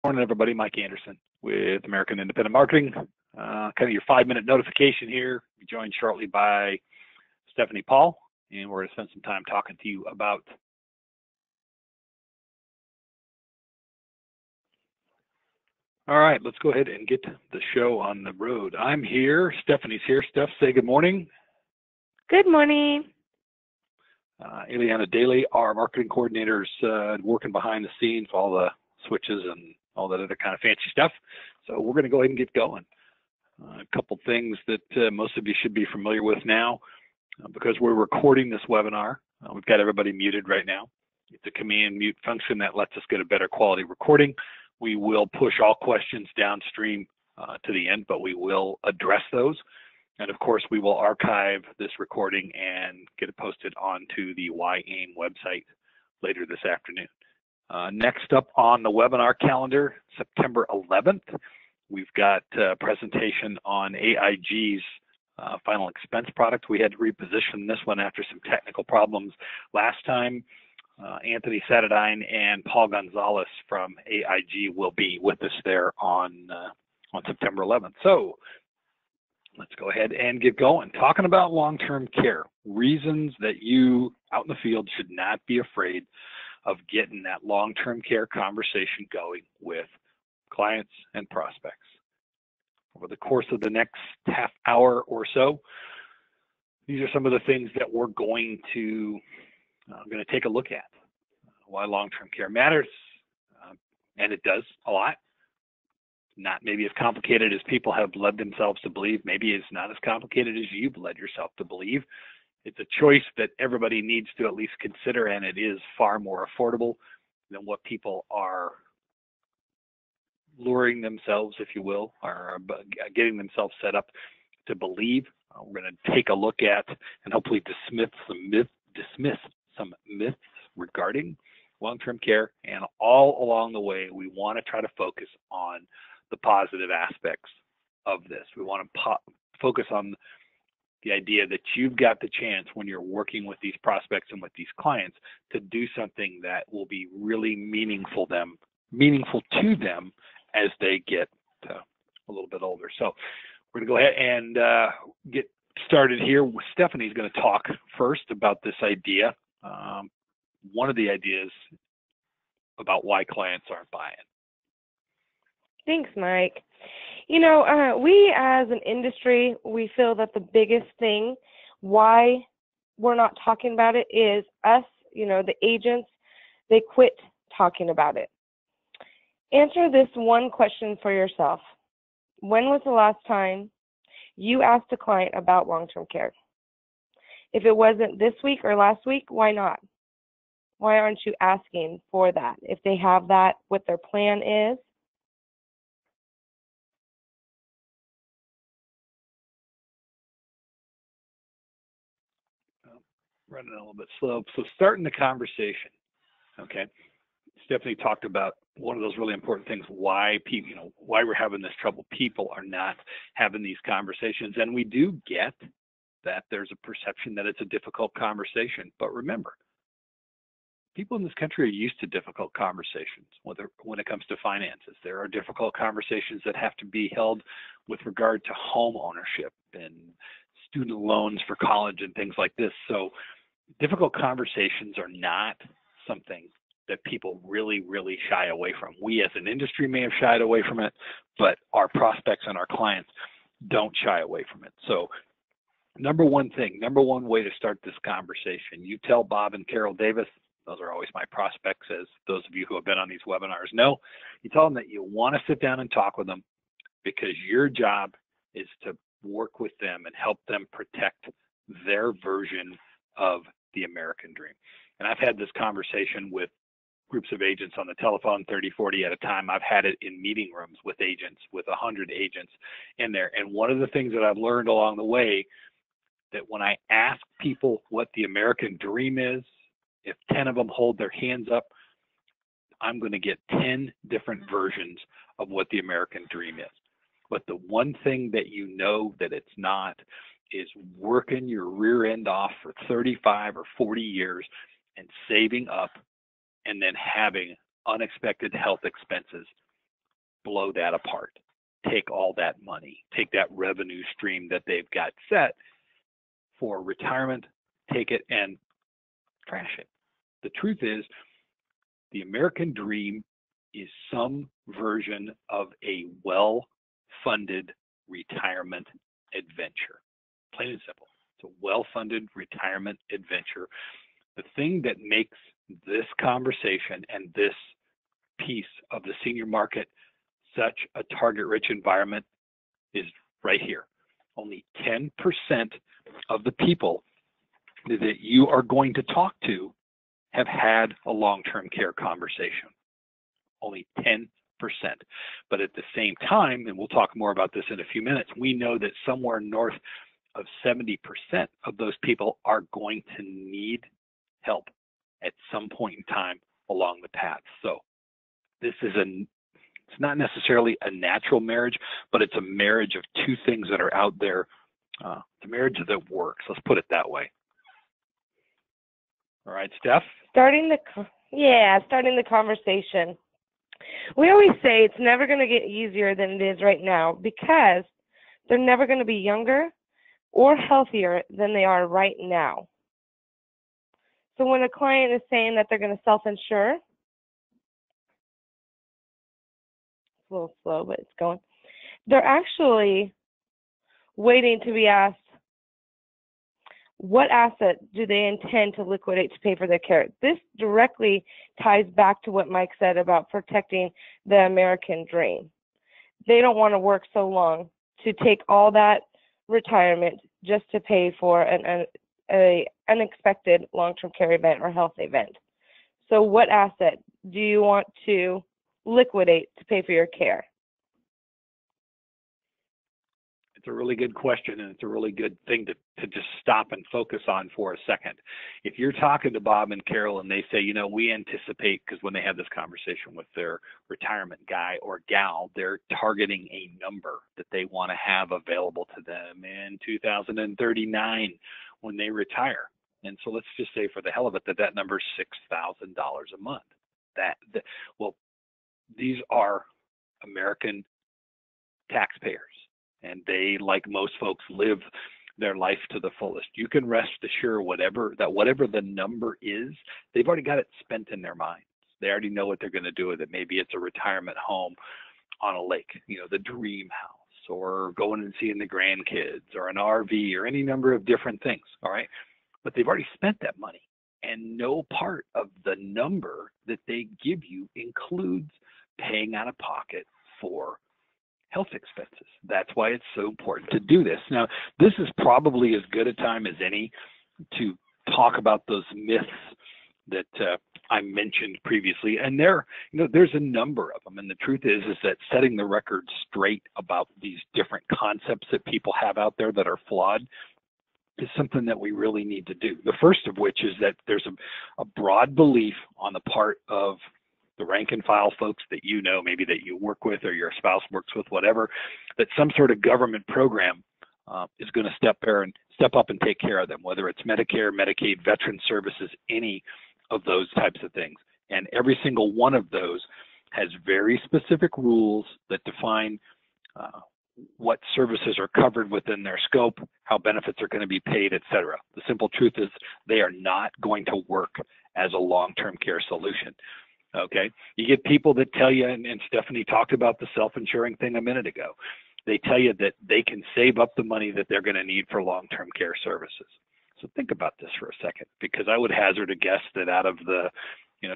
Morning, everybody. Mike Anderson with American Independent Marketing. Kind of your 5-minute notification here. Be joined shortly by Stephanie Paul, and we're going to spend some time talking to you about all right, let's go ahead and get the show on the road. I'm here. Stephanie's here. Steph, say good morning. Good morning. Ileana Daly, our marketing coordinators, working behind the scenes, all the switches and all that other kind of fancy stuff. So we're going to go ahead and get going. A couple things that most of you should be familiar with now, because we're recording this webinar. We've got everybody muted right now. It's a command mute function that lets us get a better quality recording. We will push all questions downstream to the end, but we will address those. And of course, we will archive this recording and get it posted onto the YAIM website later this afternoon. Next up on the webinar calendar, September 11th, we've got a presentation on AIG's final expense product. We had to reposition this one after some technical problems last time. Anthony Satadine and Paul Gonzalez from AIG will be with us there on September 11th. So let's go ahead and get going. Talking about long-term care, reasons that you out in the field should not be afraid of getting that long-term care conversation going with clients and prospects. Over the course of the next half hour or so, these are some of the things that we're going to take a look at. Why long-term care matters, and it does a lot. Not maybe as complicated as people have led themselves to believe. Maybe it's not as complicated as you've led yourself to believe. It's a choice that everybody needs to at least consider, and it is far more affordable than what people are luring themselves, if you will, or getting themselves set up to believe. We're going to take a look at and hopefully dismiss some myths regarding long-term care, and all along the way, we want to try to focus on the positive aspects of this. We want to focus on the idea that you've got the chance when you're working with these prospects and with these clients to do something that will be really meaningful to them as they get a little bit older. So we're going to go ahead and get started here. Stephanie's going to talk first about this idea. One of the ideas about why clients aren't buying. Thanks, Mike. You know, we as an industry, we feel that the biggest thing why we're not talking about it is us, the agents, they quit talking about it. Answer this one question for yourself. When was the last time you asked a client about long-term care? If it wasn't this week or last week, why not? Why aren't you asking for that? If they have that, what their plan is. Running a little bit slow. So starting the conversation, okay? Stephanie talked about one of those really important things, why people, why we're having this trouble. People are not having these conversations. And we do get that there's a perception that it's a difficult conversation. But remember, people in this country are used to difficult conversations when it comes to finances. There are difficult conversations that have to be held with regard to home ownership and student loans for college and things like this. So difficult conversations are not something that people really, really shy away from. We as an industry may have shied away from it, but our prospects and our clients don't shy away from it. So number one way to start this conversation, you tell Bob and Carol Davis, those are always my prospects, as those of you who have been on these webinars know, you tell them that you want to sit down and talk with them because your job is to work with them and help them protect their version of the American dream. And I've had this conversation with groups of agents on the telephone, 30, 40 at a time. I've had it in meeting rooms with agents, with 100 agents in there. And one of the things that I've learned along the way, that when I ask people what the American dream is, if 10 of them hold their hands up, I'm going to get 10 different versions of what the American dream is. But the one thing that you know that it's not is working your rear end off for 35 or 40 years and saving up and then having unexpected health expenses blow that apart. Take all that money, take that revenue stream that they've got set for retirement, take it and trash it. The truth is, the American dream is some version of a well-funded retirement adventure. Plain and simple. It's a well-funded retirement adventure. The thing that makes this conversation and this piece of the senior market such a target-rich environment is right here. Only 10% of the people that you are going to talk to have had a long-term care conversation. Only 10%. But at the same time, and we'll talk more about this in a few minutes, we know that somewhere north of 70% of those people are going to need help at some point in time along the path. So this is it's not necessarily a natural marriage, but it's a marriage of two things that are out there. It's a marriage that works. Let's put it that way. All right, Steph? Starting the conversation. We always say it's never going to get easier than it is right now because they're never going to be younger or healthier than they are right now. So when a client is saying that they're going to self-insure, it's a little slow, but it's going. They're actually waiting to be asked, what asset do they intend to liquidate to pay for their care? This directly ties back to what Mike said about protecting the American dream. They don't want to work so long to take all that retirement just to pay for an unexpected long-term care event or health event. So what asset do you want to liquidate to pay for your care? It's a really good question, and it's a really good thing to just stop and focus on for a second. If you're talking to Bob and Carol and they say, you know, we anticipate, because when they have this conversation with their retirement guy or gal, they're targeting a number that they want to have available to them in 2039 when they retire. And so let's just say for the hell of it that number is $6,000 a month. Well, these are American taxpayers. And they, like most folks, live their life to the fullest. You can rest assured whatever the number is, they've already got it spent in their minds. They already know what they're going to do with it. Maybe it's a retirement home on a lake, you know, the dream house, or going and seeing the grandkids, or an RV, or any number of different things, all right? But they've already spent that money. And no part of the number that they give you includes paying out of pocket for health expenses. That's why it's so important to do this. Now, this is probably as good a time as any to talk about those myths that I mentioned previously. And there's a number of them. And the truth is that setting the record straight about these different concepts that people have out there that are flawed is something that we really need to do. The first of which is that there's a broad belief on the part of the rank and file folks that you know, maybe that you work with or your spouse works with, whatever, that some sort of government program is going to step up and take care of them, whether it's Medicare, Medicaid, Veteran Services, any of those types of things. And every single one of those has very specific rules that define what services are covered within their scope, how benefits are going to be paid, et cetera. The simple truth is they are not going to work as a long-term care solution. Okay, you get people that tell you, and Stephanie talked about the self-insuring thing a minute ago. They tell you that they can save up the money that they're going to need for long-term care services. So think about this for a second, because I would hazard a guess that out of the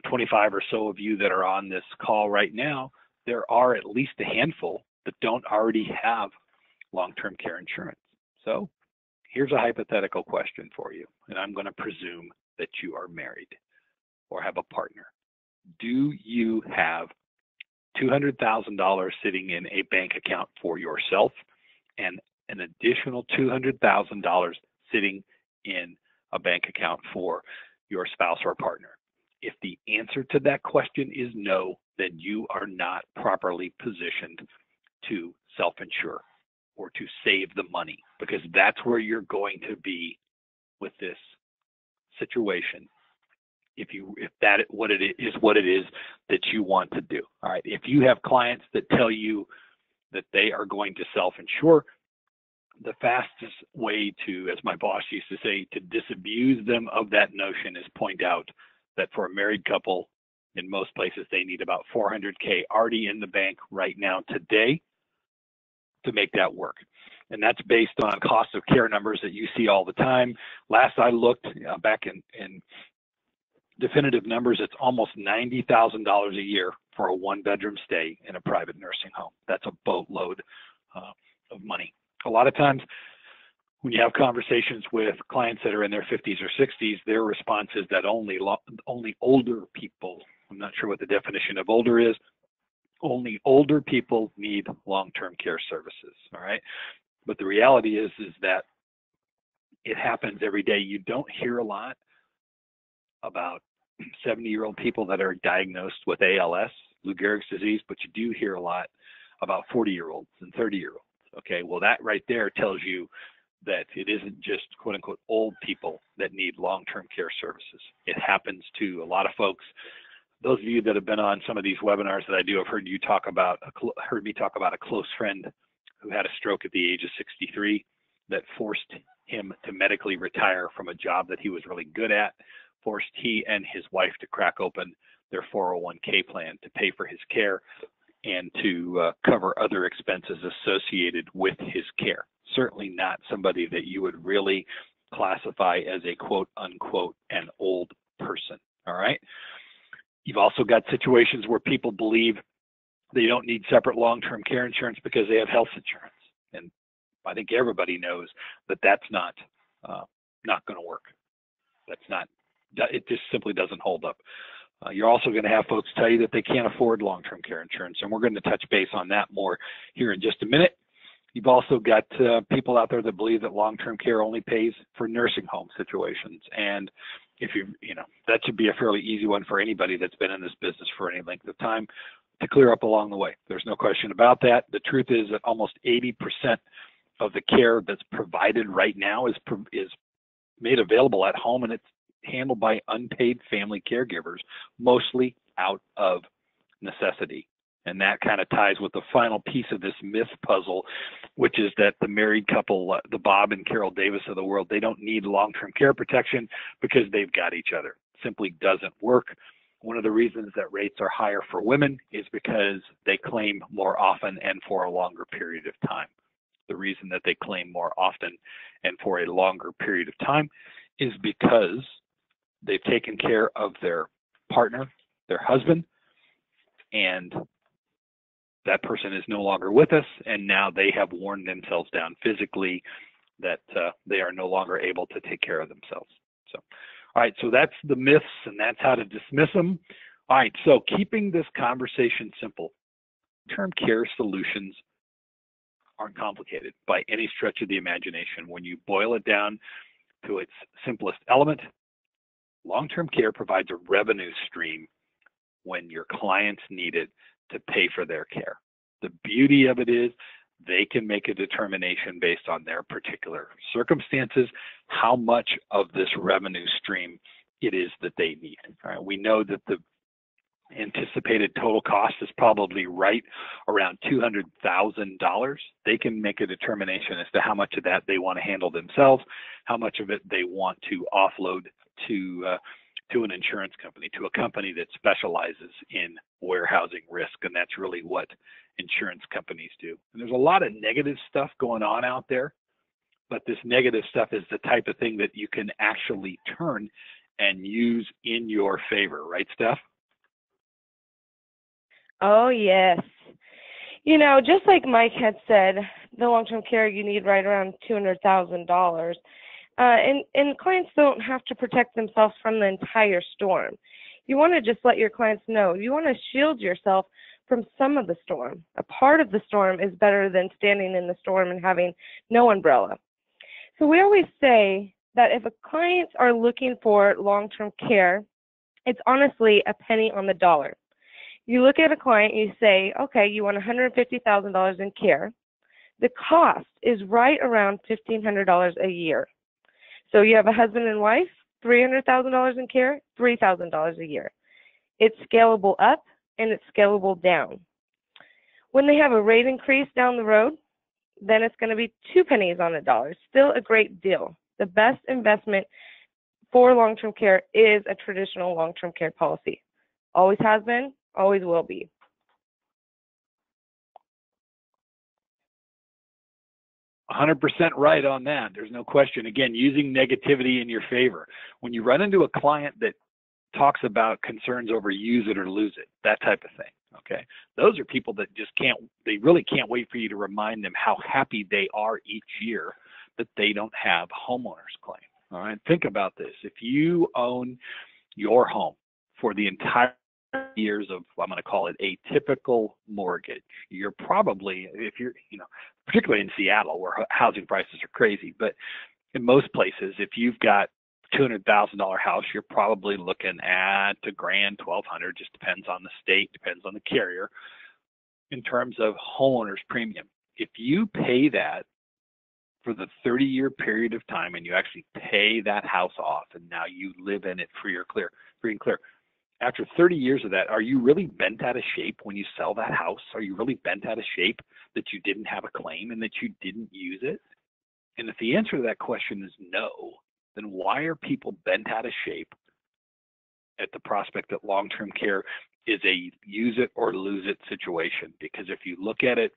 25 or so of you that are on this call right now, there are at least a handful that don't already have long-term care insurance. So here's a hypothetical question for you, and I'm going to presume that you are married or have a partner. Do you have $200,000 sitting in a bank account for yourself and an additional $200,000 sitting in a bank account for your spouse or partner? If the answer to that question is no, then you are not properly positioned to self-insure or to save the money, because that's where you're going to be with this situation if that what it is what it is that you want to do. All right. If you have clients that tell you that they are going to self-insure, the fastest way to, as my boss used to say, to disabuse them of that notion is point out that for a married couple, in most places, they need about $400K already in the bank right now today to make that work. And that's based on cost of care numbers that you see all the time. Last I looked, back in definitive numbers, it's almost $90,000 a year for a one-bedroom stay in a private nursing home. That's a boatload of money. A lot of times when you have conversations with clients that are in their 50s or 60s, their response is that only older people, I'm not sure what the definition of older is, only older people need long-term care services, all right? But the reality is that it happens every day. You don't hear a lot about 70-year-old people that are diagnosed with ALS, Lou Gehrig's disease, but you do hear a lot about 40-year-olds and 30-year-olds. Okay, well, that right there tells you that it isn't just quote unquote old people that need long-term care services. It happens to a lot of folks. Those of you that have been on some of these webinars that I do have heard me talk about a close friend who had a stroke at the age of 63 that forced him to medically retire from a job that he was really good at, forced he and his wife to crack open their 401k plan to pay for his care and to cover other expenses associated with his care. Certainly not somebody that you would really classify as a quote unquote an old person, all right? You've also got situations where people believe they don't need separate long-term care insurance because they have health insurance. And I think everybody knows that that's not going to work. It just simply doesn't hold up. You're also going to have folks tell you that they can't afford long-term care insurance, and we're going to touch base on that more here in just a minute. You've also got people out there that believe that long-term care only pays for nursing home situations, and if that should be a fairly easy one for anybody that's been in this business for any length of time to clear up along the way. There's no question about that. The truth is that almost 80% of the care that's provided right now is made available at home, and it's handled by unpaid family caregivers, mostly out of necessity. And that kind of ties with the final piece of this myth puzzle, which is that the married couple, the Bob and Carol Davis of the world, they don't need long-term care protection because they've got each other. Simply doesn't work. One of the reasons that rates are higher for women is because they claim more often and for a longer period of time. The reason that they claim more often and for a longer period of time is because they've taken care of their partner, their husband, and that person is no longer with us, and now they have worn themselves down physically, that they are no longer able to take care of themselves. So, all right, so that's the myths, and that's how to dismiss them. All right, so keeping this conversation simple, long-term care solutions aren't complicated by any stretch of the imagination. When you boil it down to its simplest element, long-term care provides a revenue stream when your clients need it to pay for their care. The beauty of it is they can make a determination based on their particular circumstances how much of this revenue stream it is that they need. All right, we know that the anticipated total cost is probably right around $200,000. They can make a determination as to how much of that they want to handle themselves, how much of it they want to offload to an insurance company, to a company that specializes in warehousing risk, and that's really what insurance companies do. And there's a lot of negative stuff going on out there, but this negative stuff is the type of thing that you can actually turn and use in your favor, right, Steph? Oh, yes. Just like Mike had said, the long-term care you need right around $200,000. And clients don't have to protect themselves from the entire storm. You want to just let your clients know. You want to shield yourself from some of the storm. A part of the storm is better than standing in the storm and having no umbrella. So we always say that if a clients are looking for long-term care, it's honestly a penny on the dollar. You look at a client, you say, okay, you want $150,000 in care. The cost is right around $1,500 a year. So you have a husband and wife, $300,000 in care, $3,000 a year. It's scalable up and it's scalable down. When they have a rate increase down the road, then it's going to be 2 pennies on a dollar. Still a great deal. The best investment for long-term care is a traditional long-term care policy. Always has been, always will be. %100 right on that. There's no question. Again, using negativity in your favor. When you run into a client that talks about concerns over use it or lose it, that type of thing, okay? Those are people that just they really can't wait for you to remind them how happy they are each year that they don't have homeowners claim, all right? Think about this. If you own your home for the entire years of, I'm going to call it a typical mortgage, you're probably, if you're, particularly in Seattle where housing prices are crazy, but in most places, if you've got $200,000 house, you're probably looking at $1,000, $1,200, just depends on the state, depends on the carrier, in terms of homeowners premium. If you pay that for the 30-year period of time and you actually pay that house off and now you live in it free and clear, after 30 years of that, are you really bent out of shape when you sell that house? Are you really bent out of shape that you didn't have a claim and that you didn't use it? And if the answer to that question is no, then why are people bent out of shape at the prospect that long-term care is a use it or lose it situation? Because if you look at it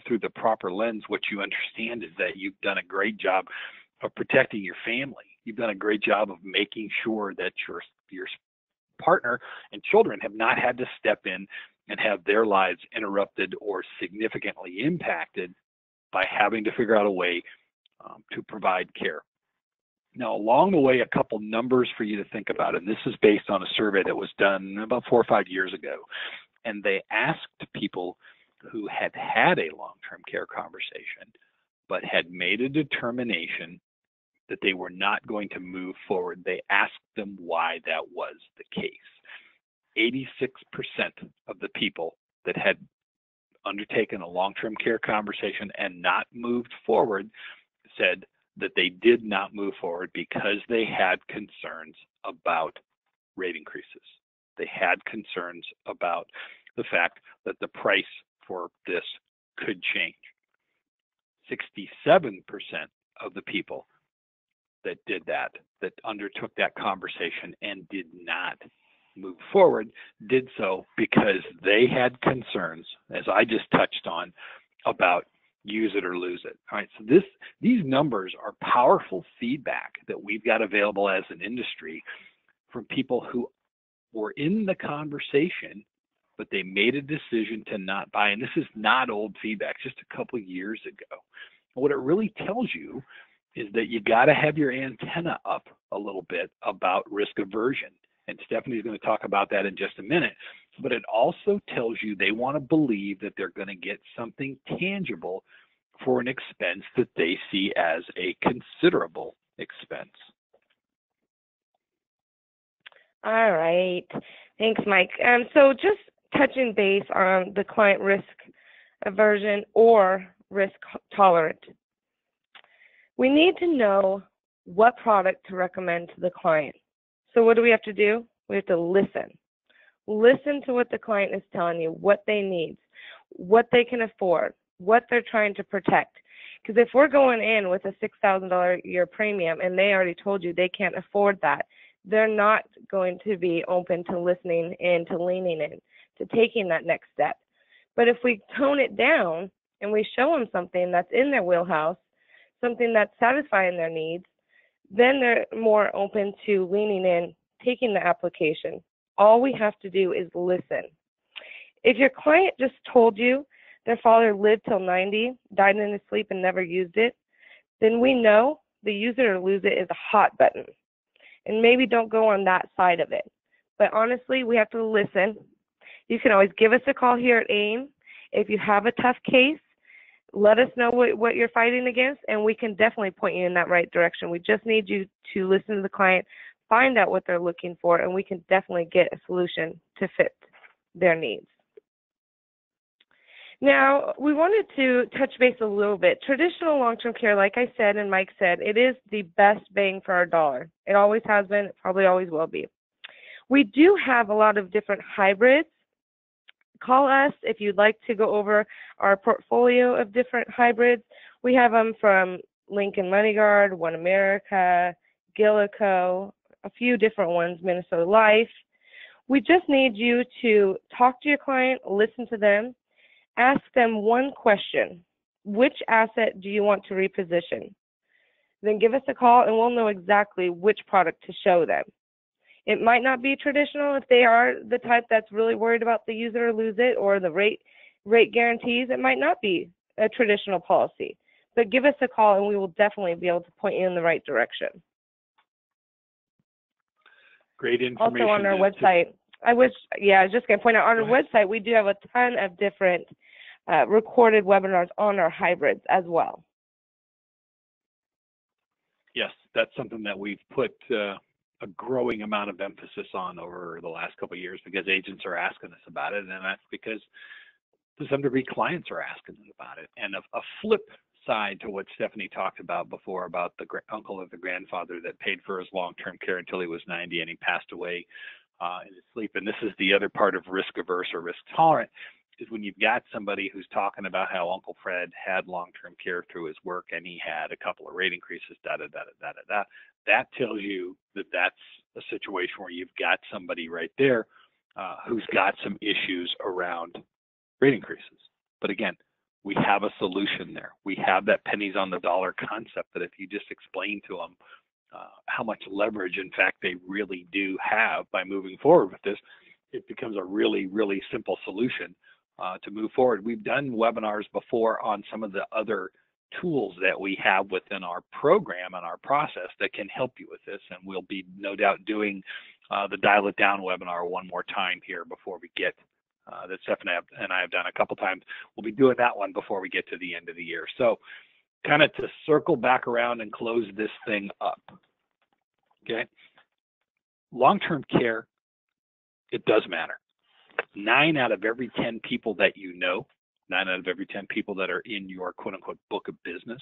through the proper lens, what you understand is that you've done a great job of protecting your family. You've done a great job of making sure that your partner and children have not had to step in and have their lives interrupted or significantly impacted by having to figure out a way to provide care. Now, along the way, a couple numbers for you to think about, and this is based on a survey that was done about 4 or 5 years ago, and they asked people who had had a long-term care conversation but had made a determination that they were not going to move forward. They asked them why that was the case. 86% of the people that had undertaken a long-term care conversation and not moved forward said that they did not move forward because they had concerns about rate increases. They had concerns about the fact that the price for this could change. 67% of the people that did that undertook that conversation and did not move forward, did so because they had concerns, as I just touched on, about use it or lose it. All right, so these numbers are powerful feedback that we've got available as an industry from people who were in the conversation, but they made a decision to not buy. And this is not old feedback, just a couple of years ago. What it really tells you is that you got to have your antenna up a little bit about risk aversion. And Stephanie's going to talk about that in just a minute. But it also tells you they want to believe that they're going to get something tangible for an expense that they see as a considerable expense. All right. Thanks, Mike. So just touching base on the client risk aversion or risk tolerant. We need to know what product to recommend to the client. So what do we have to do? We have to listen. Listen to what the client is telling you, what they need, what they can afford, what they're trying to protect. Because if we're going in with a $6,000 a year premium and they already told you they can't afford that, they're not going to be open to listening in, to leaning in, to taking that next step. But if we tone it down and we show them something that's in their wheelhouse, something that's satisfying their needs, then they're more open to leaning in, taking the application. All we have to do is listen. If your client just told you their father lived till 90, died in his sleep and never used it, then we know the use it or lose it is a hot button. And maybe don't go on that side of it. But honestly, we have to listen. You can always give us a call here at AIM. If you have a tough case, let us know what you're fighting against, and we can definitely point you in that right direction. We just need you to listen to the client, find out what they're looking for, and we can definitely get a solution to fit their needs. Now, we wanted to touch base a little bit. Traditional long-term care, like I said and Mike said, it is the best bang for our dollar. It always has been. It probably always will be. We do have a lot of different hybrids. Call us if you'd like to go over our portfolio of different hybrids. We have them from Lincoln MoneyGuard, One America, Gillico, a few different ones, Minnesota Life. We just need you to talk to your client, listen to them, ask them one question. Which asset do you want to reposition? Then give us a call and we'll know exactly which product to show them. It might not be traditional if they are the type that's really worried about the use it or lose it or the rate guarantees. It might not be a traditional policy. But give us a call and we will definitely be able to point you in the right direction. Great information. Also on our website, I was just going to point out on our website, we do have a ton of different recorded webinars on our hybrids as well. Yes, that's something that we've put a growing amount of emphasis on over the last couple of years because agents are asking us about it, and that's because to some degree clients are asking us about it. And a flip side to what Stephanie talked about before about the uncle or the grandfather that paid for his long-term care until he was 90 and he passed away in his sleep. And this is the other part of risk averse or risk tolerant, is when you've got somebody who's talking about how Uncle Fred had long-term care through his work and he had a couple of rate increases, that tells you that that's a situation where you've got somebody right there who's got some issues around rate increases. But again, we have a solution there. We have that pennies on the dollar concept that if you just explain to them how much leverage, in fact, they really do have by moving forward with this, it becomes a really, really simple solution to move forward. We've done webinars before on some of the other tools that we have within our program and our process that can help you with this, and we'll be no doubt doing the Dial It Down webinar one more time here before we get that Stephanie and I have done a couple times. We'll be doing that one before we get to the end of the year. So kind of to circle back around and close this thing up, okay? Long-term care, it does matter. 9 out of every 10 people that you know, 9 out of every 10 people that are in your quote-unquote book of business,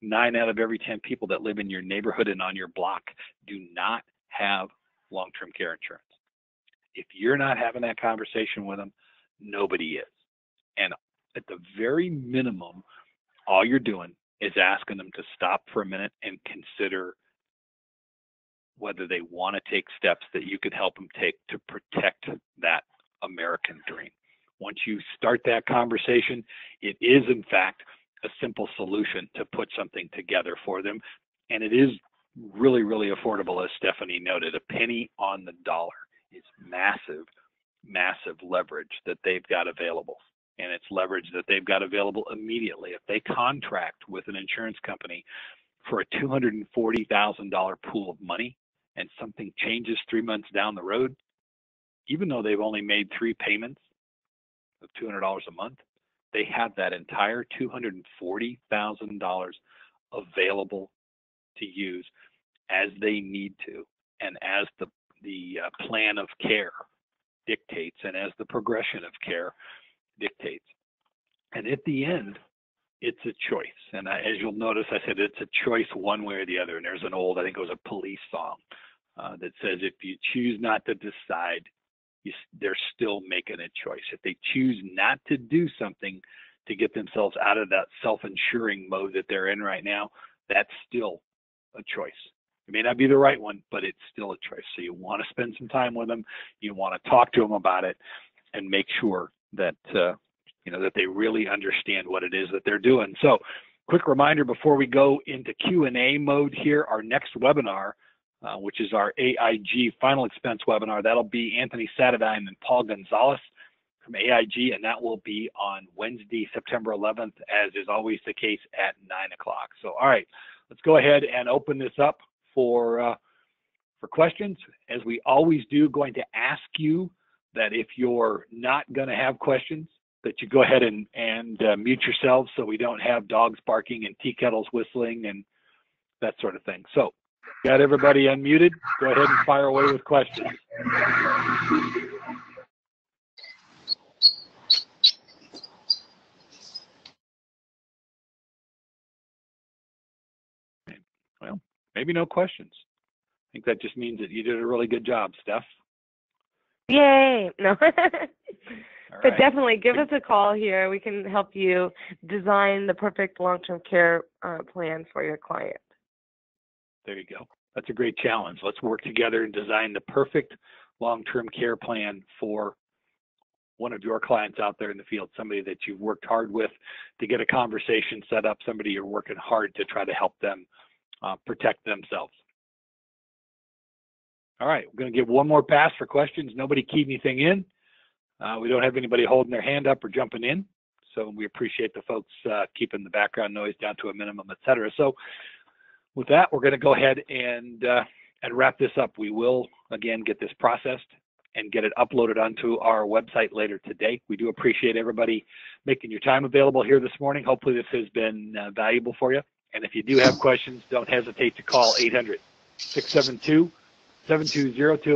9 out of every 10 people that live in your neighborhood and on your block do not have long-term care insurance. If you're not having that conversation with them, nobody is. And at the very minimum, all you're doing is asking them to stop for a minute and consider whether they want to take steps that you could help them take to protect that American dream. Once you start that conversation, it is in fact a simple solution to put something together for them. And it is really, really affordable, as Stephanie noted. A penny on the dollar is massive, massive leverage that they've got available. And it's leverage that they've got available immediately. If they contract with an insurance company for a $240,000 pool of money and something changes 3 months down the road, even though they've only made 3 payments of $200 a month, they have that entire $240,000 available to use as they need to, and as the plan of care dictates, and as the progression of care dictates. And at the end, it's a choice. And as you'll notice, I said it's a choice one way or the other. And there's an old, I think it was a Police song that says, if you choose not to decide, they're still making a choice. If they choose not to do something to get themselves out of that self-insuring mode that they're in right now, that's still a choice. It may not be the right one, but it's still a choice. So you want to spend some time with them. You want to talk to them about it and make sure that, that they really understand what it is that they're doing. So quick reminder before we go into Q&A mode here, our next webinar, which is our AIG final expense webinar, that'll be Anthony Satadine and Paul Gonzalez from AIG, and that will be on Wednesday, September 11th, as is always the case, at 9 o'clock. So, all right, let's go ahead and open this up for questions. As we always do, going to ask you that if you're not going to have questions, that you go ahead and mute yourselves so we don't have dogs barking and tea kettles whistling and that sort of thing. So, got everybody unmuted? Go ahead and fire away with questions. Well, maybe no questions. I think that just means that you did a really good job, Steph. Yay! No. All But right. definitely give us a call here. We can help you design the perfect long-term care plan for your client. There you go. That's a great challenge. Let's work together and design the perfect long-term care plan for one of your clients out there in the field, somebody that you've worked hard with to get a conversation set up, somebody you're working hard to try to help them protect themselves. All right, we're going to give one more pass for questions. Nobody keyed anything in. We don't have anybody holding their hand up or jumping in, so we appreciate the folks keeping the background noise down to a minimum, et cetera. So with that, we're going to go ahead and wrap this up. We will, again, get this processed and get it uploaded onto our website later today. We do appreciate everybody making your time available here this morning. Hopefully this has been valuable for you. And if you do have questions, don't hesitate to call 800-672-7202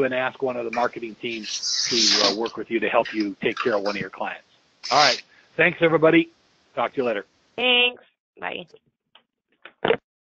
and ask one of the marketing team to work with you to help you take care of one of your clients. All right. Thanks, everybody. Talk to you later. Thanks. Bye.